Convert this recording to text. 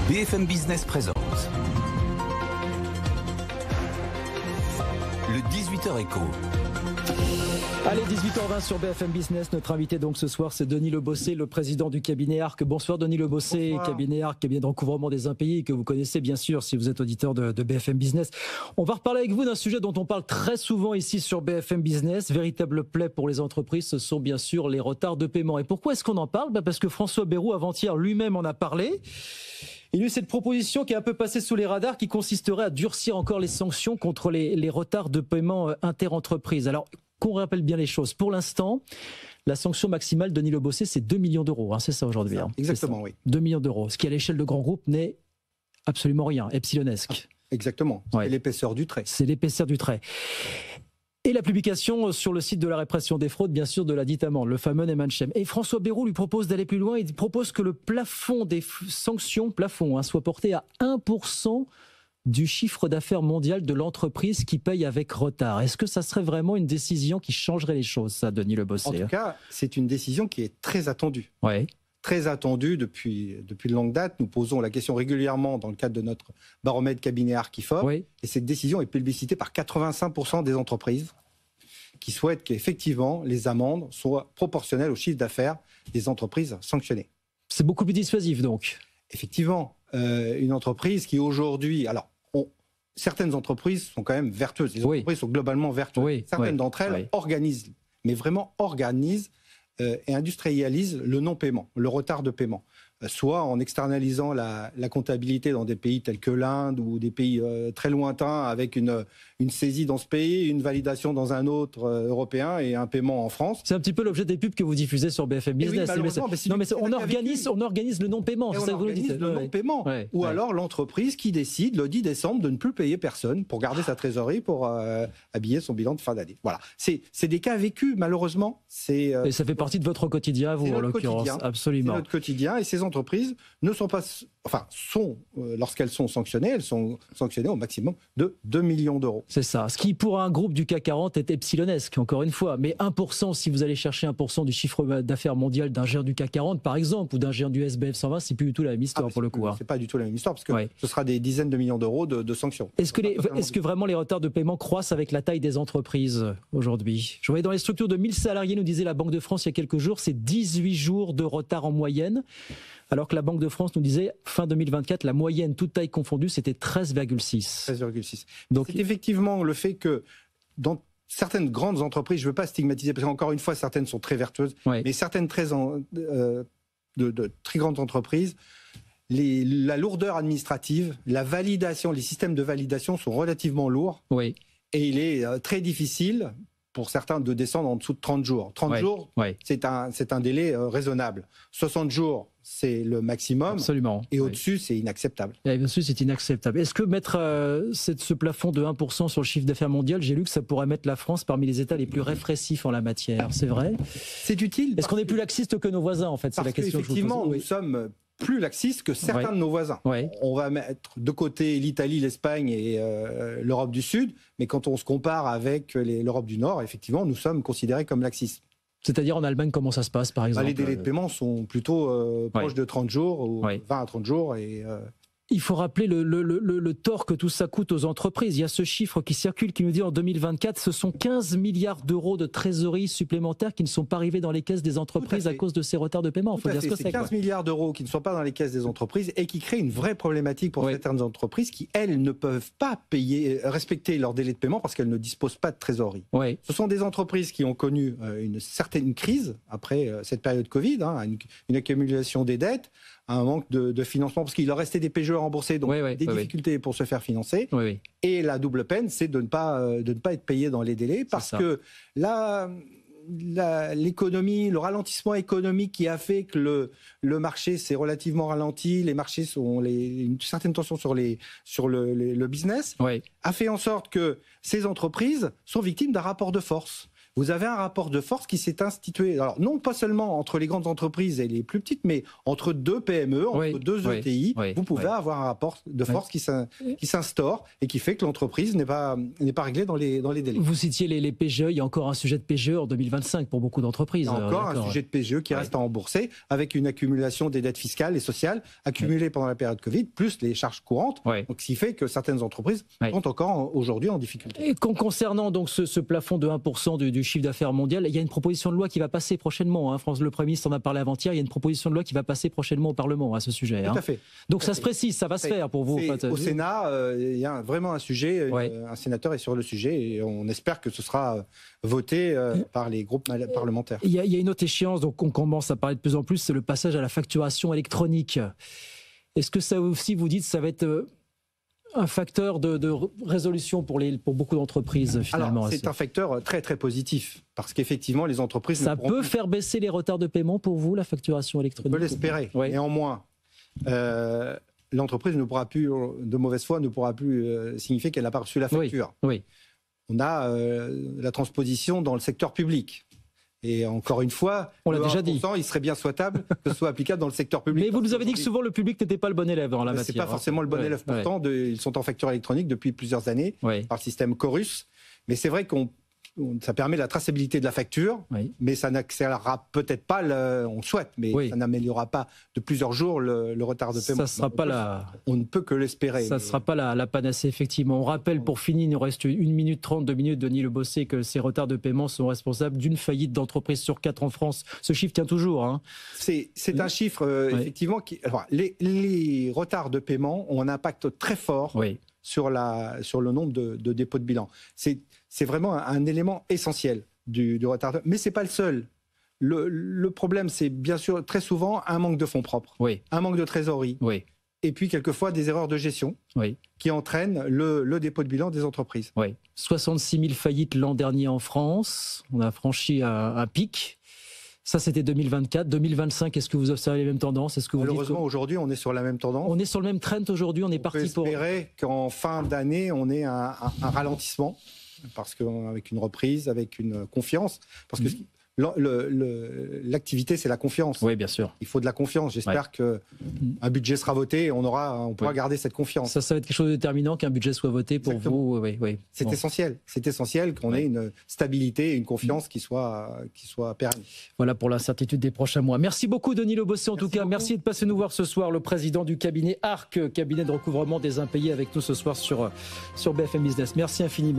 BFM Business présente le 18h Écho. Allez, 18h20 sur BFM Business. Notre invité donc ce soir, c'est Denis Lebossé, le président du cabinet Arc. Bonsoir Denis Lebossé, cabinet Arc, cabinet de recouvrement des impayés que vous connaissez bien sûr si vous êtes auditeur de BFM Business. On va reparler avec vous d'un sujet dont on parle très souvent ici sur BFM Business. Véritable plaie pour les entreprises, ce sont bien sûr les retards de paiement. Et pourquoi est-ce qu'on en parle ? Parce que François Bayrou, avant-hier, lui-même en a parlé. Il y a eu cette proposition qui est un peu passée sous les radars qui consisterait à durcir encore les sanctions contre les retards de paiement interentreprises. Alors, qu'on rappelle bien les choses. Pour l'instant, la sanction maximale de Denis Lebossé, c'est 2 millions d'euros. C'est ça aujourd'hui. Exactement, oui. 2 millions d'euros. Ce qui, à l'échelle de grands groupes, n'est absolument rien. Epsilonesque. Exactement. Ouais. C'est l'épaisseur du trait. C'est l'épaisseur du trait. Et la publication sur le site de la répression des fraudes, bien sûr, de la dite amende, le fameux Neman-Shem. Et François Bayrou lui propose d'aller plus loin. Il propose que le plafond des sanctions, soit porté à 1% du chiffre d'affaires mondial de l'entreprise qui paye avec retard. Est-ce que ça serait vraiment une décision qui changerait les choses, ça, Denis Lebossé ? En tout cas, c'est une décision qui est très attendue. Ouais. Très attendue depuis de longue date. Nous posons la question régulièrement dans le cadre de notre baromètre cabinet Arc-IFOP. Oui. Et cette décision est plébiscitée par 85% des entreprises qui souhaitent qu'effectivement les amendes soient proportionnelles au chiffre d'affaires des entreprises sanctionnées. C'est beaucoup plus dissuasif, donc. Effectivement, une entreprise qui aujourd'hui... certaines entreprises sont quand même vertueuses. Les entreprises sont globalement vertueuses. Certaines d'entre elles organisent, mais vraiment organisent et industrialisent le non-paiement, le retard de paiement. Soit en externalisant la comptabilité dans des pays tels que l'Inde ou des pays très lointains avec une saisie dans ce pays, une validation dans un autre européen et un paiement en France. C'est un petit peu l'objet des pubs que vous diffusez sur BFM Business. On organise le non-paiement. On organise le non-paiement. Ou alors l'entreprise qui décide le 10 décembre de ne plus payer personne pour garder sa trésorerie pour habiller son bilan de fin d'année. Voilà. C'est des cas vécus, malheureusement. Et ça fait partie de votre quotidien, vous, en l'occurrence. Absolument. C'est notre quotidien. Et ces entreprises ne sont pas, lorsqu'elles sont sanctionnées, elles sont sanctionnées au maximum de 2 millions d'euros. C'est ça. Ce qui, pour un groupe du CAC 40, est epsilonesque, encore une fois. Mais 1%, si vous allez chercher 1% du chiffre d'affaires mondial d'un géant du CAC 40, par exemple, ou d'un géant du SBF 120, c'est plus du tout la même histoire pour le coup. C'est pas du tout la même histoire, parce que ce sera des dizaines de millions d'euros de sanctions. Est-ce que vraiment les retards de paiement croissent avec la taille des entreprises aujourd'hui ? Je voyais dans les structures de 1000 salariés, nous disait la Banque de France il y a quelques jours, c'est 18 jours de retard en moyenne. Alors que la Banque de France nous disait, fin 2024, la moyenne, toute taille confondue, c'était 13,6. 13,6. Donc, c'est effectivement le fait que dans certaines grandes entreprises, je ne veux pas stigmatiser, parce qu'encore une fois, certaines sont très vertueuses, mais certaines de très grandes entreprises, la lourdeur administrative, la validation, les systèmes de validation sont relativement lourds. Oui. Et il est très difficile pour certains de descendre en dessous de 30 jours. 30 jours, c'est un délai raisonnable. 60 jours, c'est le maximum. Absolument. Et au-dessus, c'est inacceptable. Et au-dessus, c'est inacceptable. Est-ce que mettre ce plafond de 1% sur le chiffre d'affaires mondial, j'ai lu que ça pourrait mettre la France parmi les États les plus répressifs en la matière. C'est vrai ? C'est utile. Est-ce qu'on est plus laxiste que nos voisins, en fait ? C'est la question que je vous pose. Effectivement, nous sommes plus laxistes que certains de nos voisins. On va mettre de côté l'Italie, l'Espagne et l'Europe du Sud, mais quand on se compare avec l'Europe du Nord, effectivement, nous sommes considérés comme laxistes. C'est-à-dire en Allemagne, comment ça se passe, par exemple ? Les délais de paiement sont plutôt proches de 30 jours, ou 20 à 30 jours. Il faut rappeler le tort que tout ça coûte aux entreprises. Il y a ce chiffre qui circule qui nous dit en 2024, ce sont 15 milliards d'euros de trésorerie supplémentaires qui ne sont pas arrivés dans les caisses des entreprises à cause de ces retards de paiement. Il faut dire ce que c'est. 15 milliards d'euros qui ne sont pas dans les caisses des entreprises et qui créent une vraie problématique pour certaines entreprises qui, elles, ne peuvent pas respecter leur délai de paiement parce qu'elles ne disposent pas de trésorerie. Ce sont des entreprises qui ont connu une certaine crise après cette période Covid, une accumulation des dettes, un manque de financement, parce qu'il leur restait des PGE remboursés, donc des difficultés pour se faire financer. Et la double peine, c'est de ne pas être payé dans les délais, parce que l'économie, le ralentissement économique qui a fait que le marché s'est relativement ralenti, les marchés une certaine tension sur le business, a fait en sorte que ces entreprises sont victimes d'un rapport de force. vous avez un rapport de force qui s'est institué. Alors, non pas seulement entre les grandes entreprises et les plus petites, mais entre deux PME, entre deux ETI, vous pouvez avoir un rapport de force qui s'instaure et qui fait que l'entreprise n'est pas réglée dans les délais. Vous citiez les PGE, il y a encore un sujet de PGE en 2025 pour beaucoup d'entreprises. Il y a encore un sujet de PGE qui reste à rembourser, avec une accumulation des dettes fiscales et sociales accumulées pendant la période Covid, plus les charges courantes, donc ce qui fait que certaines entreprises sont encore aujourd'hui en difficulté. Et concernant donc ce plafond de 1% du chiffre d'affaires mondial, il y a une proposition de loi qui va passer prochainement. Le Premier ministre en a parlé avant-hier. Il y a une proposition de loi qui va passer prochainement au Parlement à ce sujet. Tout à fait. Donc ça se précise, ça va se faire pour vous. Au Sénat, il y a vraiment un sujet. Un sénateur est sur le sujet et on espère que ce sera voté par les groupes parlementaires. Il y a une autre échéance, donc on commence à parler de plus en plus, c'est le passage à la facturation électronique. Est-ce que ça aussi, vous dites, ça va être un facteur de résolution pour beaucoup d'entreprises finalement? Alors, c'est un facteur très très positif parce qu'effectivement les entreprises... Ça peut faire baisser les retards de paiement pour vous, la facturation électronique? On peut l'espérer. Néanmoins, l'entreprise ne pourra plus, de mauvaise foi, ne pourra plus signifier qu'elle n'a pas reçu la facture. On a la transposition dans le secteur public. Et encore une fois, on l'a déjà dit. Il serait bien souhaitable que ce soit applicable dans le secteur public. Mais vous nous avez dit que souvent le public n'était pas le bon élève en la matière. C'est pas forcément le bon élève. Pourtant, ils sont en facture électronique depuis plusieurs années par le système Chorus. Mais c'est vrai ça permet la traçabilité de la facture, mais ça n'accélérera peut-être pas, on souhaite, mais ça n'améliorera pas de plusieurs jours le retard de paiement. On ne peut que l'espérer. Ça ne sera pas la panacée, effectivement. On rappelle, pour finir, il nous reste 1 minute 30, 2 minutes, Denis Le Bossé, que ces retards de paiement sont responsables d'une faillite d'entreprise sur 4 en France. Ce chiffre tient toujours. C'est un chiffre, effectivement, les retards de paiement ont un impact très fort sur le nombre de dépôts de bilan. C'est vraiment un élément essentiel du retard. Mais ce n'est pas le seul. Le problème, c'est bien sûr très souvent un manque de fonds propres, un manque de trésorerie, et puis quelquefois des erreurs de gestion qui entraînent le dépôt de bilan des entreprises. 66 000 faillites l'an dernier en France. On a franchi un pic. Ça, c'était 2024. 2025, est-ce que vous observez les mêmes tendances? Malheureusement, aujourd'hui, on est sur la même tendance. On est sur le même trend aujourd'hui. On peut espérer qu'en fin d'année, on ait un ralentissement, parce qu'avec une reprise, avec une confiance, parce que l'activité, c'est la confiance. Oui, bien sûr. Il faut de la confiance. J'espère qu'un budget sera voté et on pourra garder cette confiance. Ça va être quelque chose de déterminant qu'un budget soit voté pour vous. C'est essentiel. C'est essentiel qu'on ait une stabilité et une confiance qui soit pérenne. Voilà pour l'incertitude des prochains mois. Merci beaucoup, Denis Le Bossé, en tout cas. Merci de passer nous voir ce soir, le président du cabinet ARC, cabinet de recouvrement des impayés, avec nous ce soir sur BFM Business. Merci infiniment.